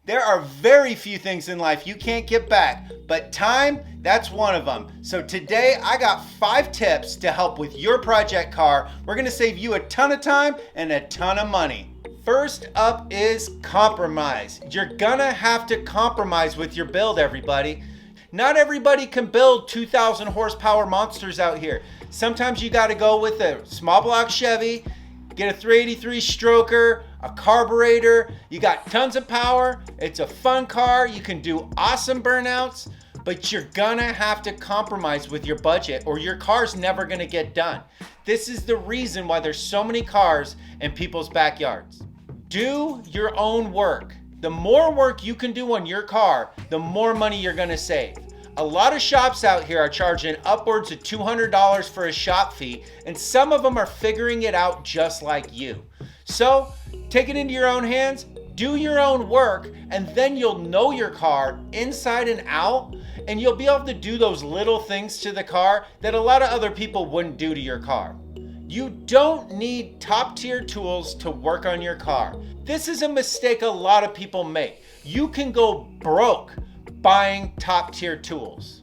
There are very few things in life you can't get back, but time, that's one of them. So today I got 5 tips to help with your project car. We're gonna save you a ton of time and a ton of money. First up is compromise. You're gonna have to compromise with your build, everybody. Not everybody can build 2,000 horsepower monsters out here. Sometimes you gotta go with a small block Chevy, get a 383 stroker, a carburetor, you got tons of power, it's a fun car, you can do awesome burnouts, but you're gonna have to compromise with your budget or your car's never gonna get done. This is the reason why there's so many cars in people's backyards. Do your own work. The more work you can do on your car, the more money you're gonna save. A lot of shops out here are charging upwards of $200 for a shop fee, and some of them are figuring it out just like you. So take it into your own hands, do your own work, and then you'll know your car inside and out, and you'll be able to do those little things to the car that a lot of other people wouldn't do to your car. You don't need top tier tools to work on your car. This is a mistake a lot of people make. You can go broke buying top tier tools.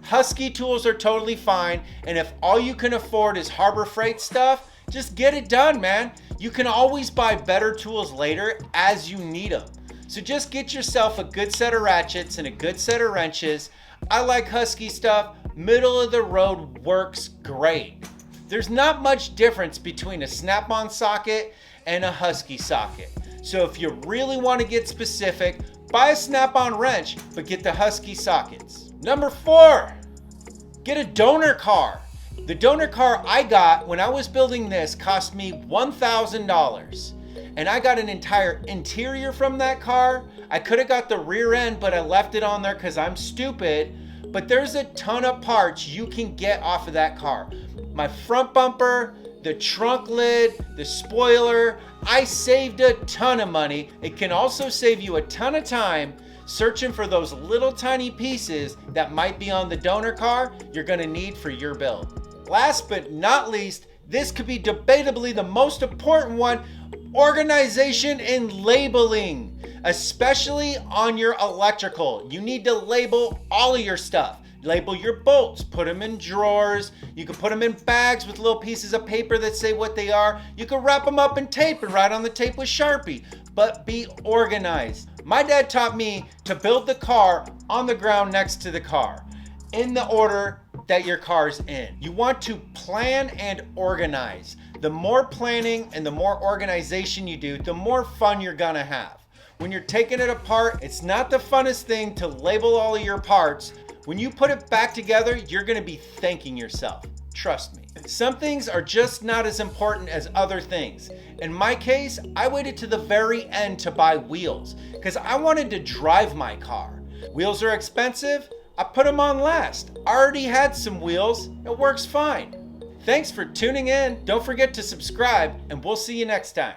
Husky tools are totally fine, and if all you can afford is Harbor Freight stuff, just get it done, man. You can always buy better tools later as you need them. So just get yourself a good set of ratchets and a good set of wrenches. I like Husky stuff. Middle of the road works great. There's not much difference between a Snap-on socket and a Husky socket. So if you really want to get specific, buy a Snap-on wrench, but get the Husky sockets. Number 4, get a donor car. The donor car I got when I was building this cost me $1,000. And I got an entire interior from that car. I could have got the rear end, but I left it on there because I'm stupid. But there's a ton of parts you can get off of that car. My front bumper, the trunk lid, the spoiler. I saved a ton of money. It can also save you a ton of time searching for those little tiny pieces that might be on the donor car you're gonna need for your build. Last but not least, this could be debatably the most important one, organization and labeling, especially on your electrical. You need to label all of your stuff. Label your bolts, put them in drawers. You can put them in bags with little pieces of paper that say what they are. You can wrap them up in tape and write on the tape with Sharpie, but be organized. My dad taught me to build the car on the ground next to the car in the order that your car's in. You want to plan and organize. The more planning and the more organization you do, the more fun you're gonna have. When you're taking it apart, it's not the funnest thing to label all of your parts. When you put it back together, you're gonna be thanking yourself. Trust me. Some things are just not as important as other things. In my case, I waited to the very end to buy wheels because I wanted to drive my car. Wheels are expensive. I put them on last. I already had some wheels. It works fine. Thanks for tuning in. Don't forget to subscribe, and we'll see you next time.